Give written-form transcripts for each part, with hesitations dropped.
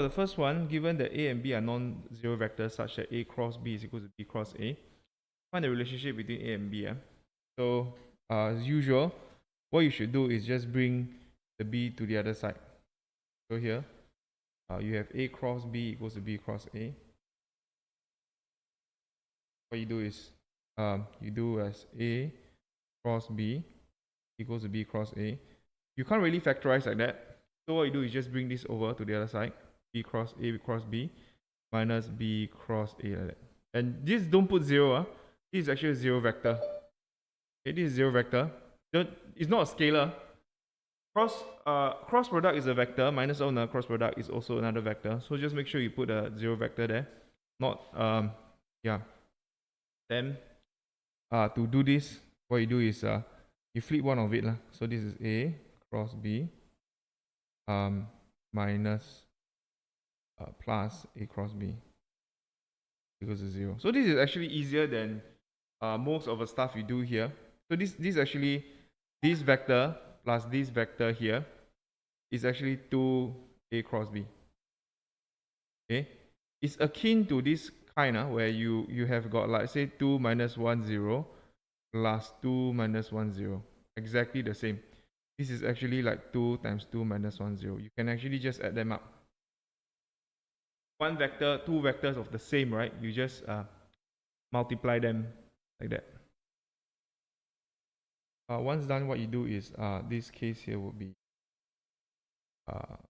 For the first one, given that A and B are non-zero vectors such that A cross B is equal to B cross A, find the relationship between A and B. So, as usual, what you should do is just bring the B to the other side. So here, you have A cross B equals to B cross A. What you do is, you do as A cross B equals to B cross A. You can't really factorize like that. So what you do is just bring this over to the other side. B cross A cross B minus B cross A like that. And this don't put 0. This is actually a 0 vector. Okay, this is 0 vector. It's not a scalar. Cross product is a vector, minus owner cross product is also another vector. So just make sure you put a 0 vector there. Not yeah. Then to do this, what you do is you flip one of it. So this is A cross B minus plus A cross B equals to 0. So this is actually easier than most of the stuff you do here. So this actually, this vector plus this vector here is actually 2A cross B. Okay, it's akin to this kind where you have got, like, say 2 minus 1 0 plus 2 minus 1 0, exactly the same. This is actually like 2 times 2 minus 1 0. You can actually just add them up. One vector, two vectors of the same, right? You just multiply them like that. Once done, what you do is this case here would be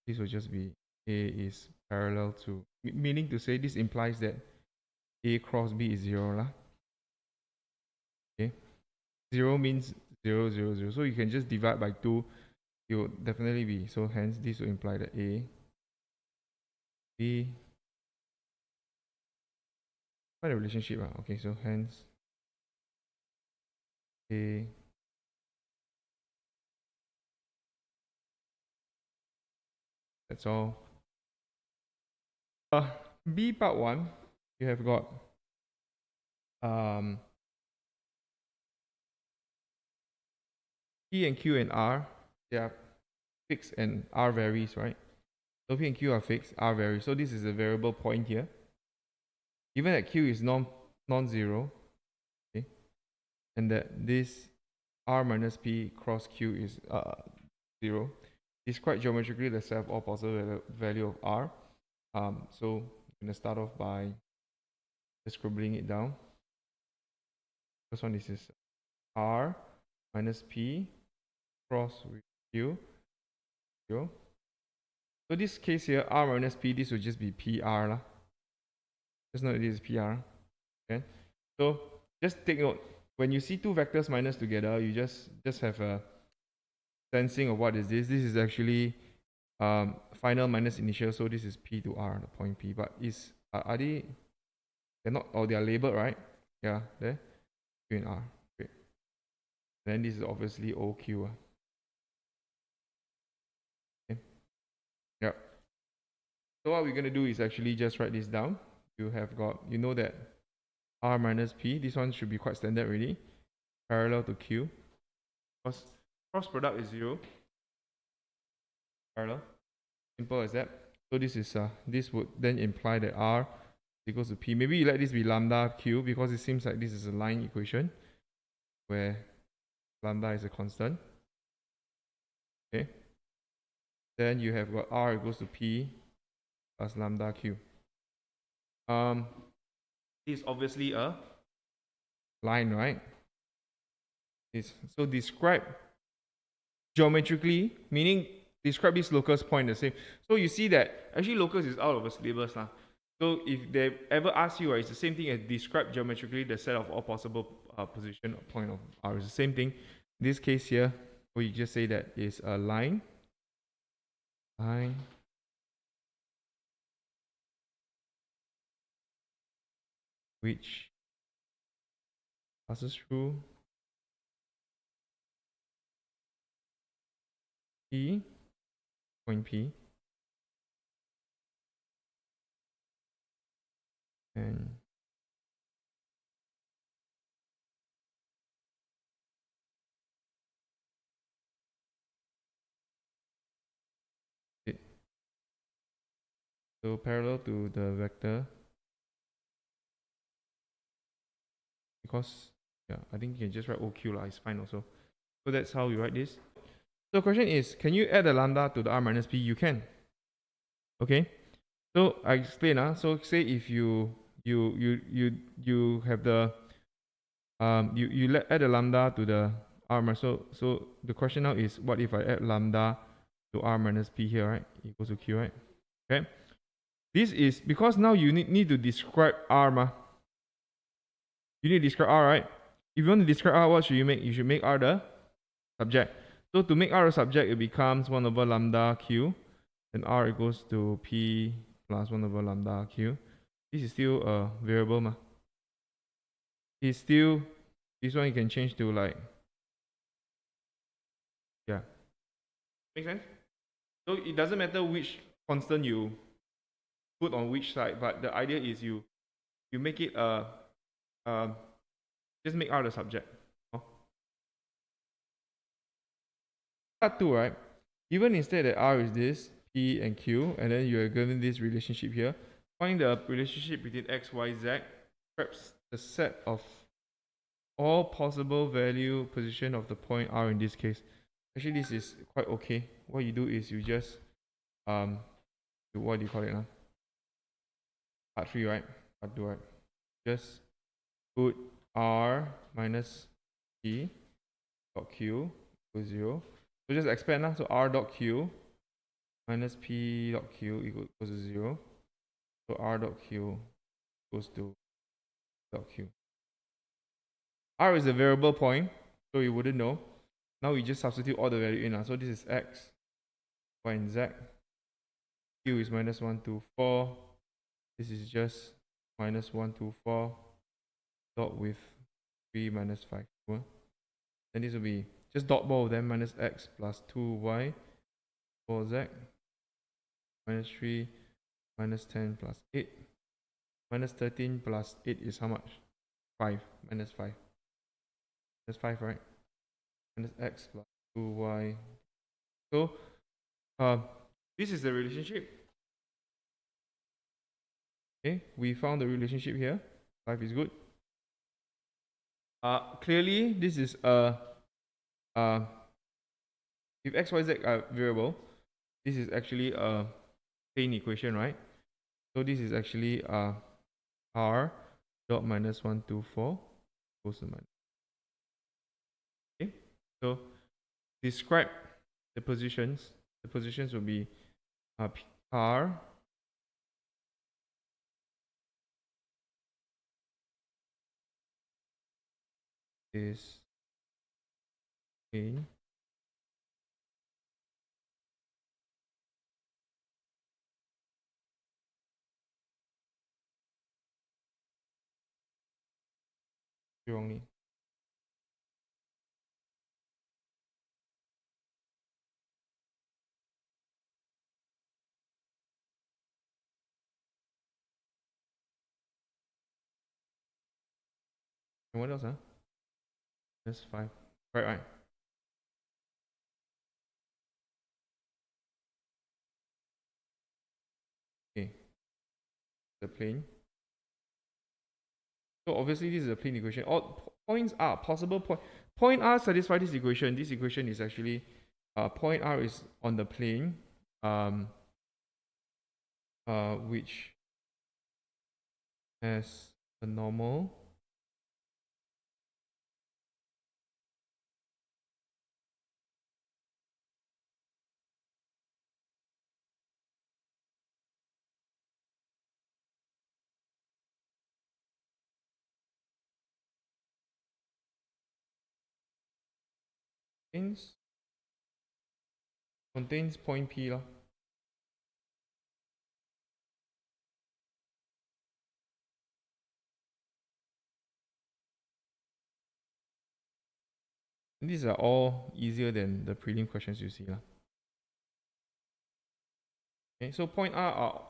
this will just be A is parallel to, meaning to say this implies that A cross B is 0 lah. Okay, 0 means 0 0 0, so you can just divide by 2, it will definitely be, so hence this will imply that A B, find the relationship. Okay, so hence A that's all. B part 1, you have got P and Q and R, they are fixed and R varies, right? So P and Q are fixed, R varies. So this is a variable point here. Given that Q is non-zero, okay, and that this R minus P cross Q is 0, describe geometrically the set of all possible value of R. So I'm going to start off by just scribbling it down. First one is R minus P cross with Q. So this case here, R minus P, this will just be PR lah. Just note this is PR. Okay. So just take note, when you see two vectors minus together, you just have a sensing of what is this. This is actually final minus initial, so this is P to R, the point P. But are they're not, or they are labeled, right? Yeah, there, Q and R. Great. Then this is obviously OQ. Okay. Yeah. So what we're gonna do is actually just write this down. You have got, you know that R minus P, this one should be quite standard already, parallel to Q, because cross product is 0, parallel, simple as that. So this is this would then imply that R equals to P. Maybe you let this be lambda Q, because it seems like this is a line equation where lambda is a constant. Okay, then you have got R equals to P plus lambda Q. This is obviously a line, right? So describe geometrically, meaning describe this locus point the same. So you see that actually locus is out of a syllabus. So if they ever ask you, it's the same thing as describe geometrically the set of all possible position or point of R. It's the same thing. In this case here, we just say that is a line which passes through P, point P, and it. So parallel to the vector, because yeah, I think you can just write OQ lah, it's fine also. So that's how we write this. So the question is, can you add a lambda to the R minus P? You can. Okay. So I explain. So say if you have the add a lambda to the R minus, so the question now is, what if I add lambda to R minus P here, right? Equals to Q, right? Okay. This is because now you need to describe R ma. You need to describe R, right? If you want to describe R, what should you make? You should make R the subject. So to make R a subject, it becomes 1 over lambda Q, and R equals to P plus 1 over lambda Q. This is still a variable ma. It's still, this one you can change to like, yeah. Make sense? So it doesn't matter which constant you put on which side, but the idea is you make it just make R the subject. Part 2, right? Given instead that R is this, P and Q, and then you are given this relationship here, find the relationship between X, Y, Z, perhaps the set of all possible value position of the point R in this case. Actually, this is quite okay. What you do is you just what do you call it now? Part 3, right? Part 2, right? Just put R minus P dot Q equals 0. So just expand now. So R dot Q minus P dot Q equals to 0. So R dot Q equals to dot Q. R is a variable point, so you wouldn't know. Now we just substitute all the value in. So this is X, Y, and Z. Q is minus 1, 2, 4. This is just minus 1, 2, 4. Dot with 3 minus 5. Then this will be just dot both of them, minus X plus 2Y 4Z minus 3 minus 10 plus 8 minus 13 plus 8 is how much? 5 minus 5. That's 5, right? Minus X plus 2Y. So this is the relationship. Okay, we found the relationship here. 5 is good. Clearly this is if X, Y, Z are variable, this is actually a plane equation, right? So this is actually R dot minus 1, 2, 4 equals to minus. Okay, so describe the positions. The positions will be R is plane. Wrongly. And what else? That's 5. Right. Okay. The plane. So obviously this is a plane equation. All points are possible point. Point R satisfy this equation. This equation is actually point R is on the plane, which has a normal contains point P lah. And these are all easier than the prelim questions you see lah. Okay, so point R are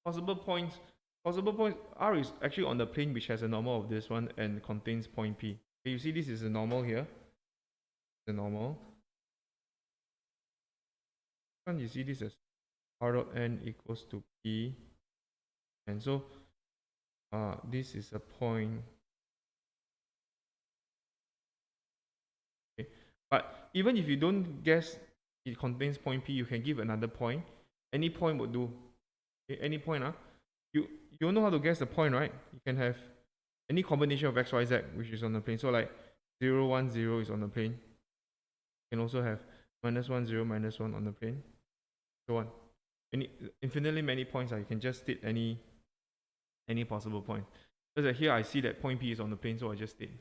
possible points. Possible points R is actually on the plane which has a normal of this one and contains point P. Okay, you see this is a normal here. The normal. And you see this as R dot N equals to P And so this is a point. Okay. But even if you don't guess it contains point P, you can give another point. Any point would do. Okay, any point. You know how to guess the point, right? You can have any combination of x, y, z, which is on the plane. So like 0, 1, 0 is on the plane. You can also have -1, 0, -1 on the plane. So on. Infinitely many points. You can just state any possible point. Because here I see that point P is on the plane, so I just state.